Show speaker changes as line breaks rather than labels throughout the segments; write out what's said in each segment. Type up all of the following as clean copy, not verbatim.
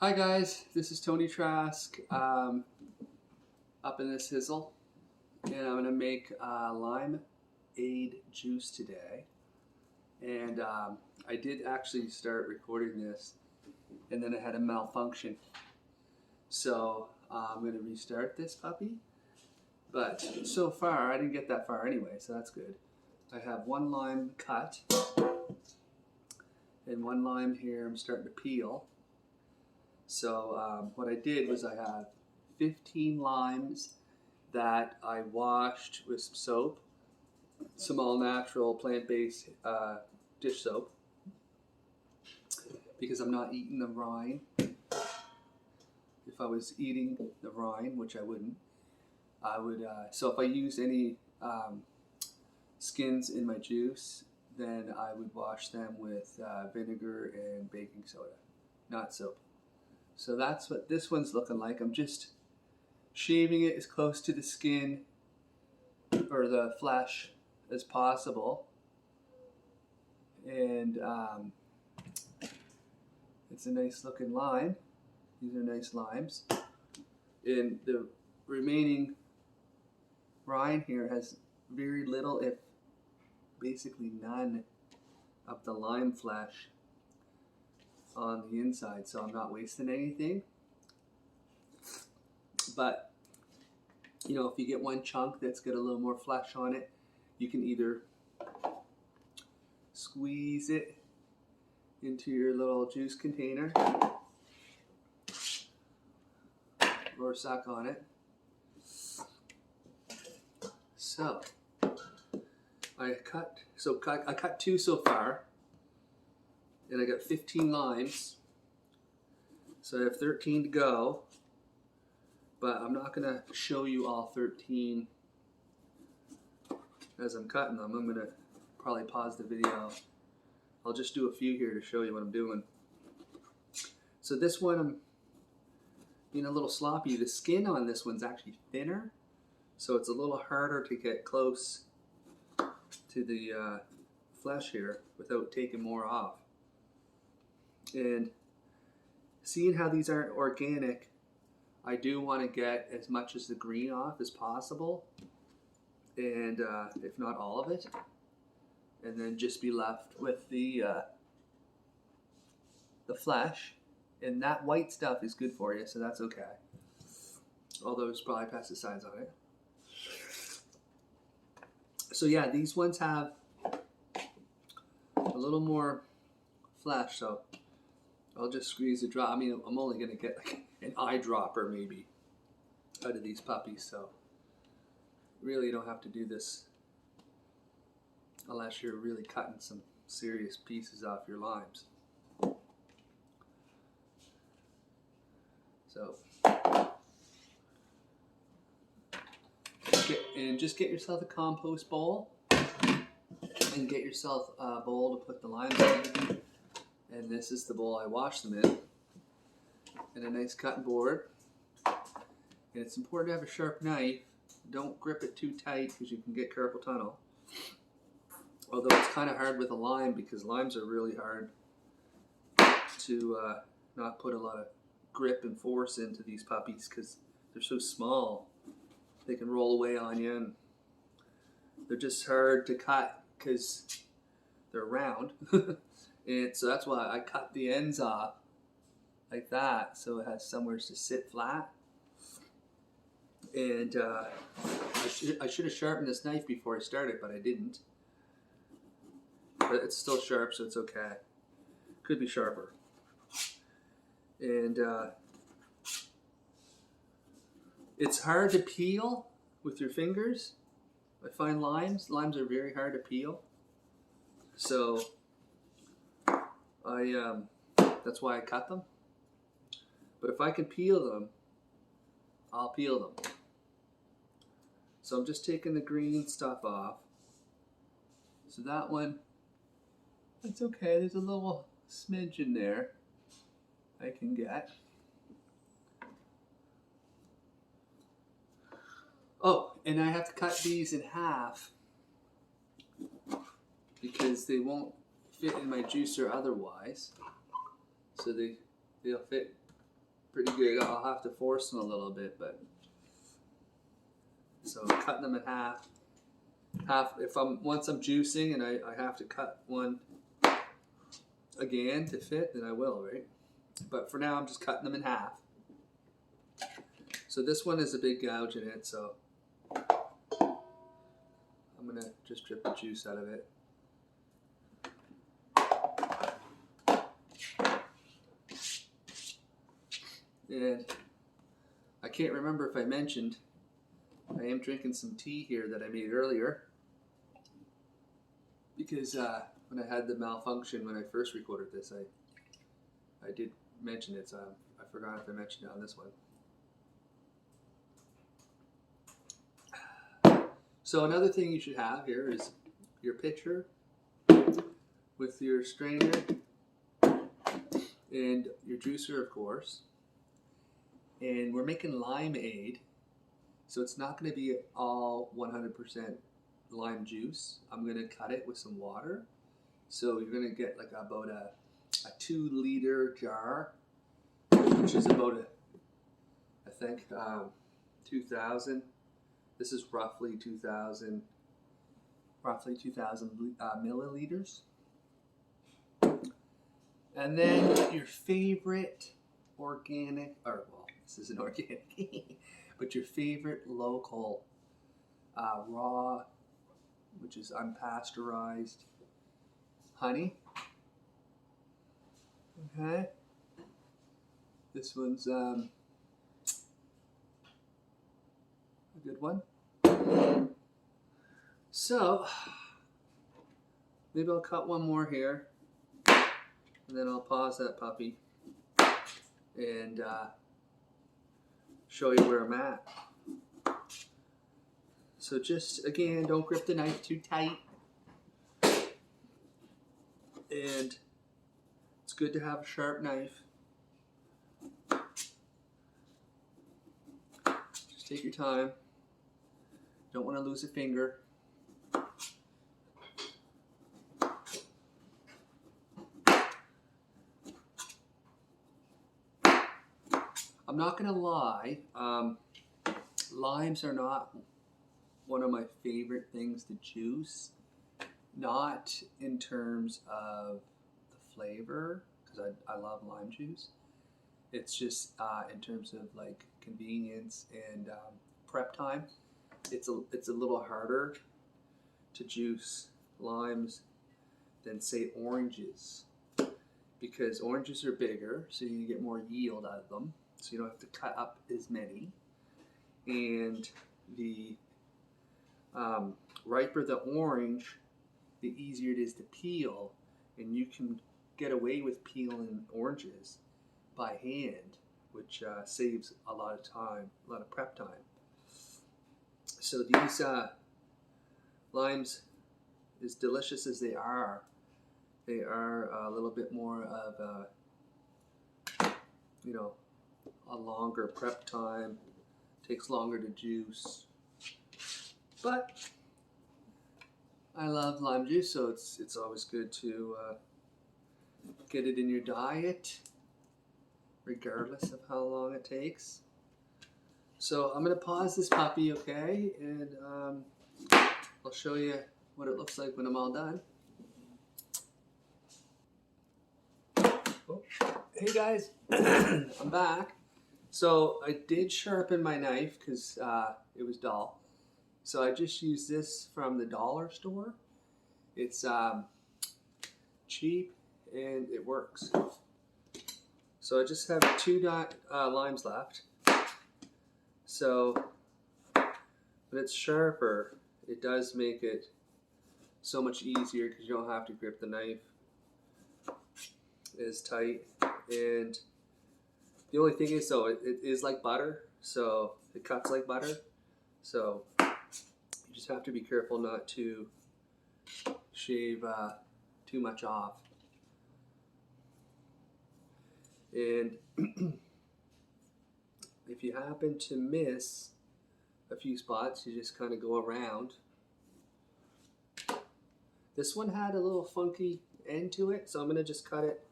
Hi guys, this is Tony Trask up in this hizzle, and I'm going to make Limeade Juice today. And I did actually start recording this, and then I had a malfunction. So I'm going to restart this puppy. But so far, I didn't get that far anyway, so that's good. I have one lime cut, and one lime here I'm starting to peel. So what I did was I have 15 limes that I washed with some soap, some all-natural plant-based dish soap, because I'm not eating the rind. If I was eating the rind, which I wouldn't, I would. So if I used any skins in my juice, then I would wash them with vinegar and baking soda, not soap. So that's what this one's looking like. I'm just shaving it as close to the skin or the flesh as possible. And it's a nice looking lime. These are nice limes. And the remaining rind here has very little, if basically none, of the lime flesh on the inside, so I'm not wasting anything. But you know, if you get one chunk that's got a little more flesh on it, you can either squeeze it into your little juice container or suck on it. So I cut two so far, and I got 15 limes, so I have 13 to go, but I'm not going to show you all 13 as I'm cutting them. I'm going to probably pause the video. I'll just do a few here to show you what I'm doing. So this one, I'm being a little sloppy. The skin on this one's actually thinner, so it's a little harder to get close to the flesh here without taking more off. And seeing how these aren't organic, I do want to get as much as the green off as possible, and if not all of it, and then just be left with the flesh. And that white stuff is good for you, so that's okay. Although there's probably pesticides on it. So yeah, these ones have a little more flesh, so I'll just squeeze a drop. I mean, I'm only going to get like an eyedropper maybe out of these puppies, so really you don't have to do this unless you're really cutting some serious pieces off your limes. So, just get yourself a compost bowl, and get yourself a bowl to put the limes in. And this is the bowl I wash them in. And a nice cutting board. And it's important to have a sharp knife. Don't grip it too tight because you can get carpal tunnel. Although it's kind of hard with a lime, because limes are really hard to not put a lot of grip and force into these puppies because they're so small. They can roll away on you, and they're just hard to cut because they're round. And so that's why I cut the ends off like that, so it has somewhere to sit flat. And I should have sharpened this knife before I started, but I didn't. But it's still sharp, so it's okay. Could be sharper. And it's hard to peel with your fingers. I find limes are very hard to peel. So that's why I cut them. But if I can peel them, I'll peel them. So I'm just taking the green stuff off. So that one, that's okay. There's a little smidge in there I can get. Oh, and I have to cut these in half because they won't fit in my juicer otherwise. So they'll fit pretty good. I'll have to force them a little bit, but so cutting them in half. If once I'm juicing and I have to cut one again to fit, then I will, right? But for now, I'm just cutting them in half. So this one is a big gouge in it, so I'm gonna just drip the juice out of it. And I can't remember if I mentioned, I am drinking some tea here that I made earlier because when I had the malfunction when I first recorded this, I did mention it, so I forgot if I mentioned it on this one. So another thing you should have here is your pitcher with your strainer and your juicer, of course. And we're making limeade, so it's not going to be all 100% lime juice. I'm going to cut it with some water. So you're going to get like about a 2-liter jar, which is about I think 2,000. This is roughly 2,000 milliliters. And then your favorite organic, or well, this isn't organic, but your favorite local raw, which is unpasteurized honey. Okay. This one's a good one. So maybe I'll cut one more here, and then I'll pause that puppy and show you where I'm at. So just again, don't grip the knife too tight, and it's good to have a sharp knife. Just take your time. Don't want to lose a finger. I'm not gonna lie, limes are not one of my favorite things to juice. Not in terms of the flavor, because I love lime juice. It's just in terms of like convenience and prep time. It's a little harder to juice limes than say oranges, because oranges are bigger, so you get more yield out of them. So you don't have to cut up as many, and the riper the orange, the easier it is to peel, and you can get away with peeling oranges by hand, which saves a lot of time, a lot of prep time. So these limes, as delicious as they are a little bit more of a, you know, a longer prep time, takes longer to juice. But I love lime juice, so it's always good to get it in your diet, regardless of how long it takes. So I'm gonna pause this puppy, okay, and I'll show you what it looks like when I'm all done. Oh, hey guys, I'm back. So I did sharpen my knife because it was dull. So I just used this from the dollar store. It's cheap and it works. So I just have 2 limes left. So when it's sharper, it does make it so much easier because you don't have to grip the knife as tight. And the only thing is, though, it is like butter, so it cuts like butter. So you just have to be careful not to shave too much off. And if you happen to miss a few spots, you just kind of go around. This one had a little funky end to it, so I'm gonna just cut it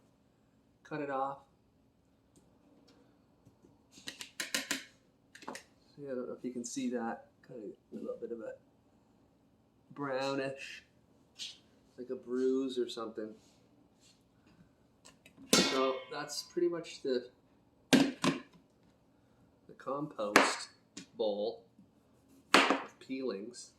off. Yeah, I don't know if you can see that. Kind of a little bit of a brownish, like a bruise or something. So that's pretty much the compost bowl of peelings.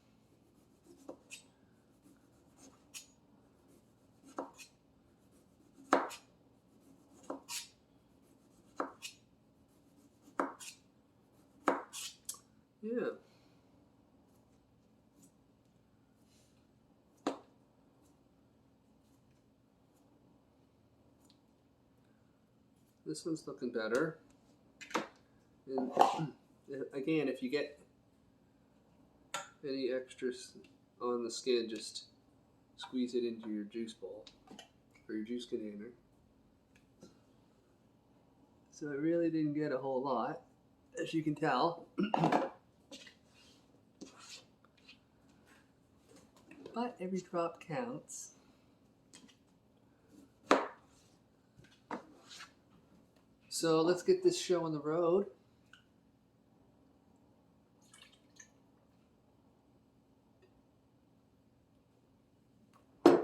Yeah. This one's looking better. And again, if you get any extras on the skin, just squeeze it into your juice bowl or your juice container. So I really didn't get a whole lot, as you can tell. But every drop counts. So let's get this show on the road. I'm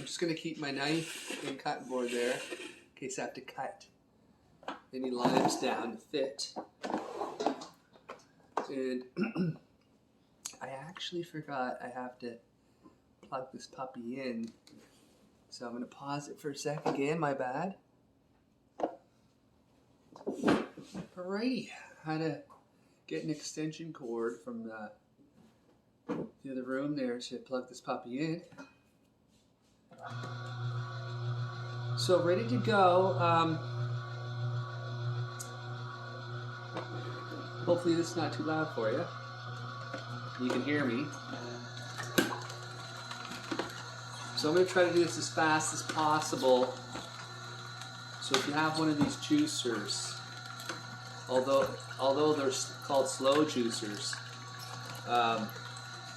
just going to keep my knife and cutting board there in case I have to cut any limes down to fit. And I actually forgot I have to plug this puppy in. So I'm going to pause it for a sec again, my bad. Alrighty, had to get an extension cord from the other room there to plug this puppy in. So ready to go. Hopefully this is not too loud for you. You can hear me. So I'm going to try to do this as fast as possible. So if you have one of these juicers, although they're called slow juicers,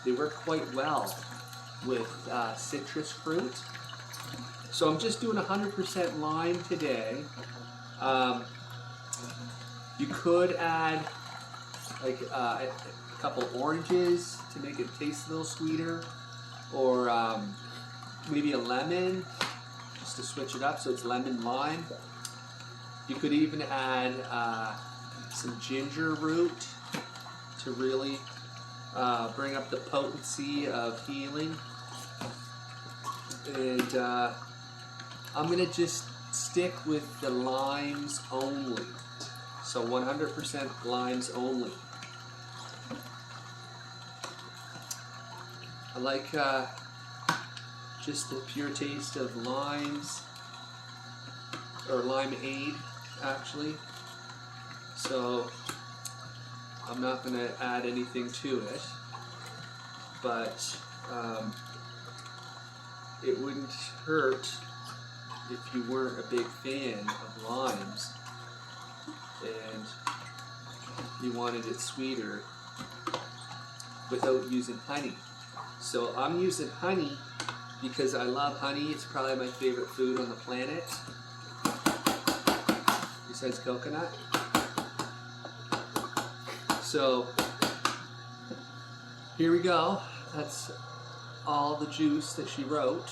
they work quite well with citrus fruit. So I'm just doing 100% lime today. You could add like a couple oranges to make it taste a little sweeter, or maybe a lemon just to switch it up so it's lemon lime. You could even add some ginger root to really bring up the potency of healing. And I'm going to just stick with the limes only. So 100% limes only. I like just the pure taste of limes, or limeade actually. So I'm not going to add anything to it, but it wouldn't hurt if you weren't a big fan of limes and you wanted it sweeter without using honey. So I'm using honey because I love honey. It's probably my favorite food on the planet, besides coconut. So here we go. That's all the juice that she wrote.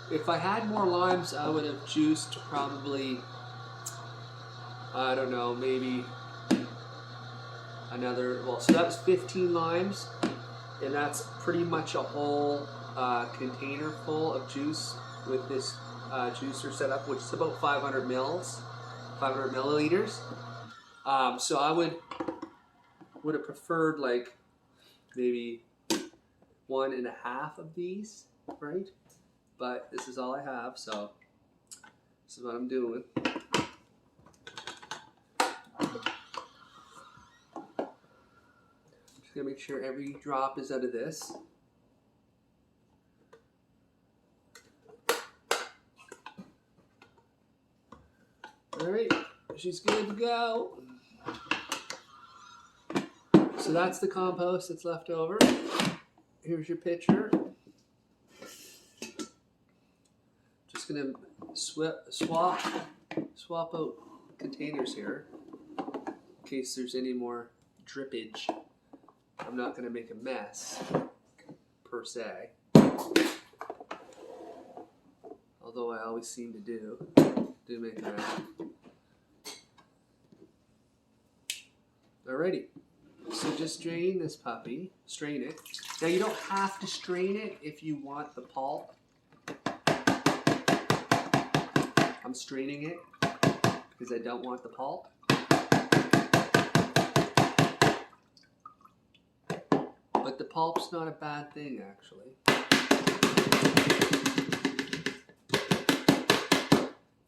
If I had more limes, I would have juiced probably, I don't know, maybe another, well, so that was 15 limes, and that's pretty much a whole container full of juice with this juicer setup, which is about 500 milliliters. So I would have preferred like maybe 1.5 of these, right? But this is all I have, so this is what I'm doing. Just gonna make sure every drop is out of this. All right, she's good to go. So that's the compost that's left over. Here's your pitcher. just gonna swap out containers here in case there's any more drippage. I'm not gonna make a mess per se, although I always seem to do make a mess. Alrighty, so just drain this puppy, strain it. Now you don't have to strain it if you want the pulp. I'm straining it because I don't want the pulp. But the pulp's not a bad thing, actually.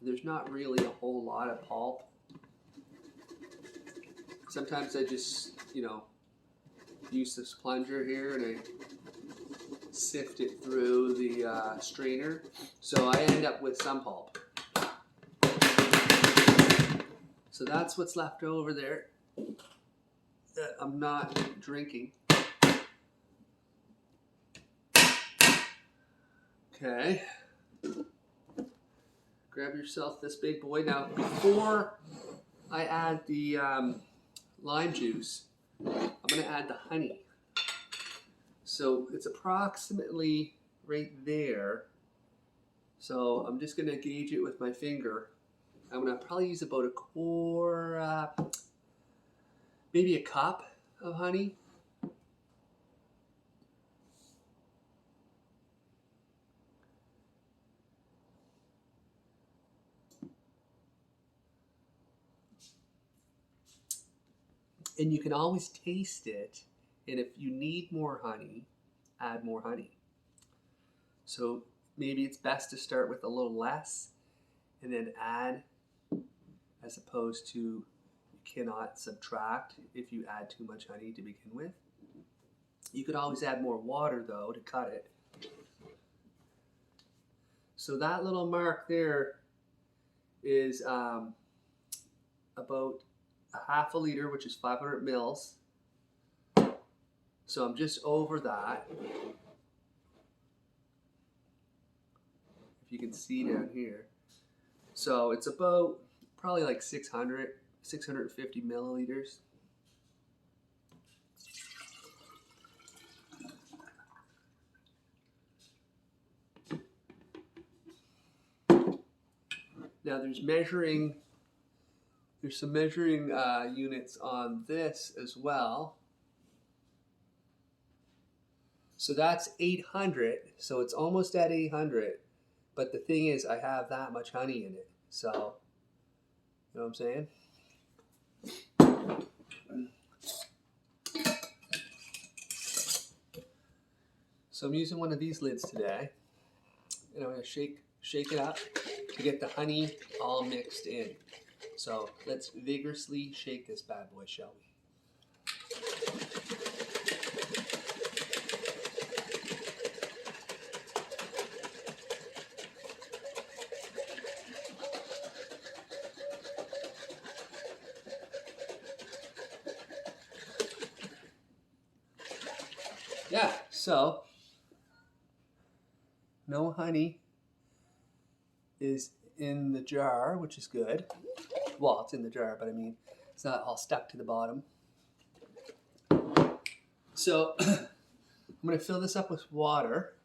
There's not really a whole lot of pulp. Sometimes I just, use this plunger here and I sift it through the strainer. So I end up with some pulp. So that's what's left over there that I'm not drinking. Okay. Grab yourself this big boy. Now, before I add the lime juice, I'm going to add the honey. So it's approximately right there. So I'm just going to gauge it with my finger. I'm going to probably use about a quarter, maybe a cup of honey. And you can always taste it, and if you need more honey, add more honey. So maybe it's best to start with a little less and then add, as opposed to you cannot subtract if you add too much honey to begin with. You could always add more water though to cut it. So that little mark there is about a half a liter, which is 500 mils. So I'm just over that. If you can see down here. So it's about probably like 650 milliliters. Now there's some measuring units on this as well. So that's 800, so it's almost at 800. But the thing is, I have that much honey in it. So, you know what I'm saying? So I'm using one of these lids today. And I'm going to shake it up to get the honey all mixed in. So let's vigorously shake this bad boy, shall we? Yeah, so no honey is in the jar, which is good. Well, it's in the jar, but I mean, it's not all stuck to the bottom. So I'm going to fill this up with water.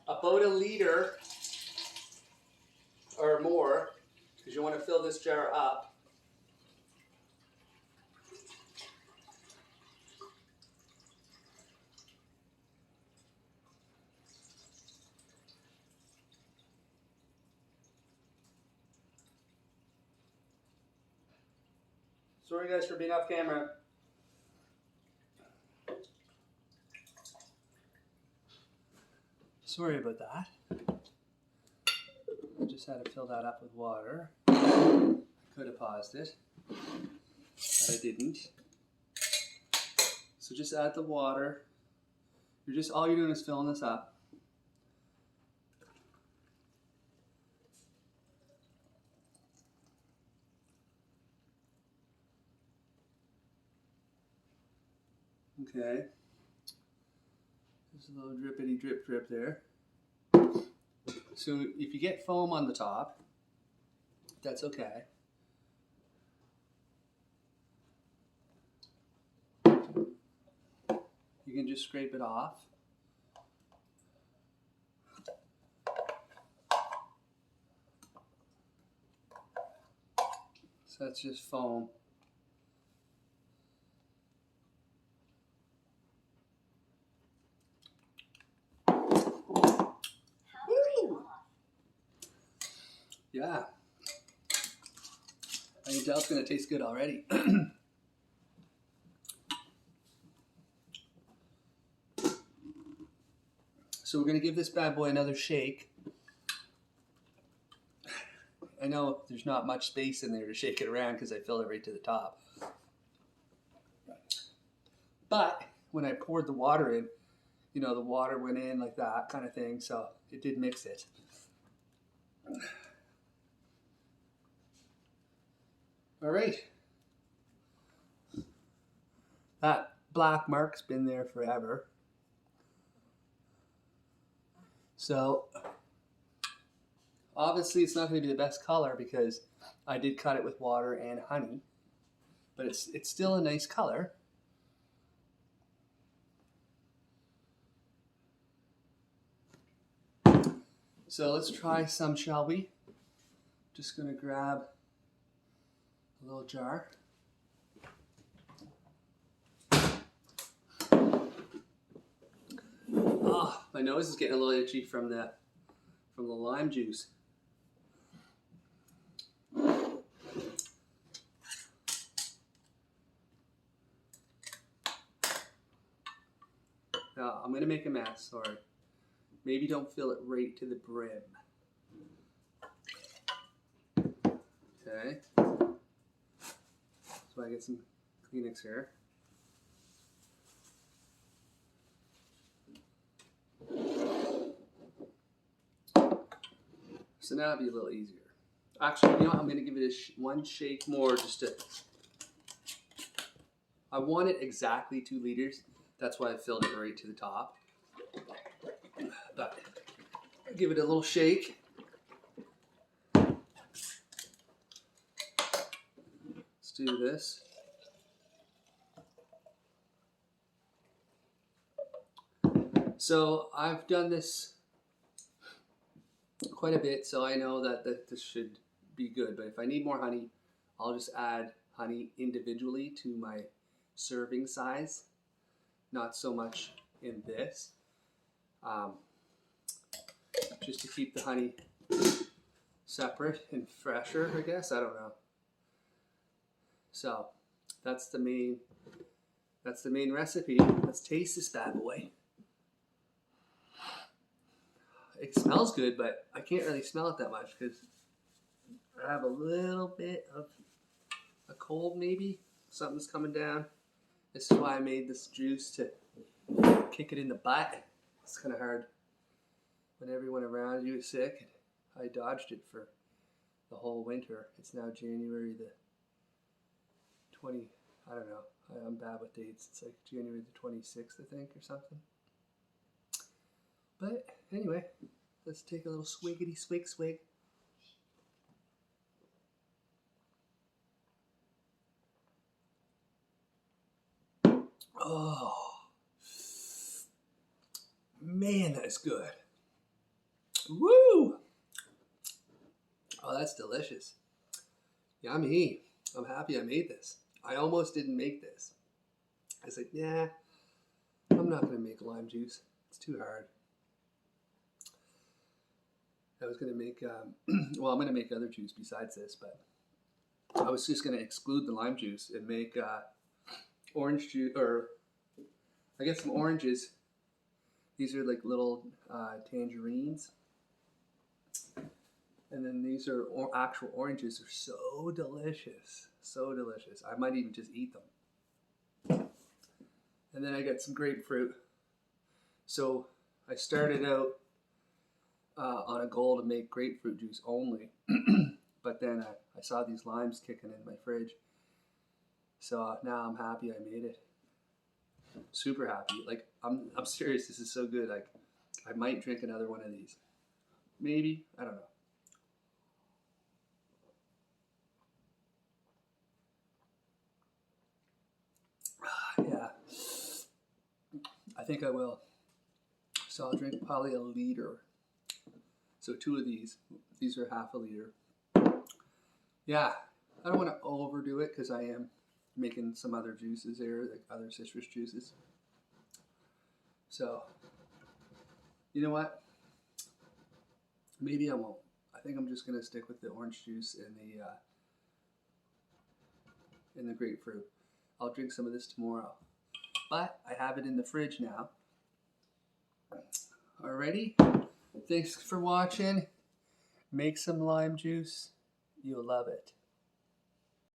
About a liter or more, because you want to fill this jar up. Sorry guys for being off camera. Sorry about that. I just had to fill that up with water. I could have paused it, but I didn't. So just add the water. All you're doing is filling this up. Okay. Just a little drippity drip drip there. So if you get foam on the top, that's okay. You can just scrape it off. So that's just foam. Yeah. I can tell it's going to taste good already. So we're going to give this bad boy another shake. I know there's not much space in there to shake it around because I filled it right to the top. But when I poured the water in, you know, the water went in like that kind of thing, so it did mix it. All right. That black mark's been there forever. So obviously it's not going to be the best color because I did cut it with water and honey, but it's still a nice color. So let's try some, shall we? Just going to grab a little jar. Oh, my nose is getting a little itchy from the lime juice. Now, I'm going to make a mess, sorry. Maybe don't fill it right to the brim. Okay. So I get some Kleenex here. So now it'll be a little easier. Actually, you know what? I'm going to give it one shake more just to... I want it exactly 2 liters. That's why I filled it right to the top. But I'll give it a little shake. Let's do this. So I've done this quite a bit, so I know that this should be good. But if I need more honey, I'll just add honey individually to my serving size. Not so much in this. Just to keep the honey separate and fresher, I guess. I don't know. So that's the main recipe. Let's taste this bad boy. It smells good, but I can't really smell it that much because I have a little bit of a cold maybe. Something's coming down. This is why I made this juice, to kick it in the butt. It's kind of hard when everyone around you is sick. I dodged it for the whole winter. It's now January the 20, I don't know. I'm bad with dates. It's like January the 26th, I think, or something. But anyway, let's take a little swiggity swig. Oh, man, that is good. Woo! Oh, that's delicious. Yummy. I'm happy I made this. I almost didn't make this. I said, nah, I'm not going to make lime juice. It's too hard. I was going to make, well, I'm going to make other juice besides this, but I was just going to exclude the lime juice and make orange juice, or I guess some oranges. These are like little tangerines. And then these are actual oranges. They're so delicious. So delicious. I might even just eat them. And then I got some grapefruit. So I started out on a goal to make grapefruit juice only. But then I saw these limes kicking in my fridge. So now I'm happy I made it. super happy. Like I'm serious. This is so good. Like I might drink another one of these. Maybe, I don't know. Yeah, I think I will. So I'll drink probably a liter. So 2 of these. These are half a liter. Yeah, I don't want to overdo it because I am making some other juices there, like other citrus juices. So, you know what? Maybe I won't. I think I'm just gonna stick with the orange juice and the grapefruit. I'll drink some of this tomorrow. But I have it in the fridge now. Alrighty. Thanks for watching. Make some lime juice. You'll love it.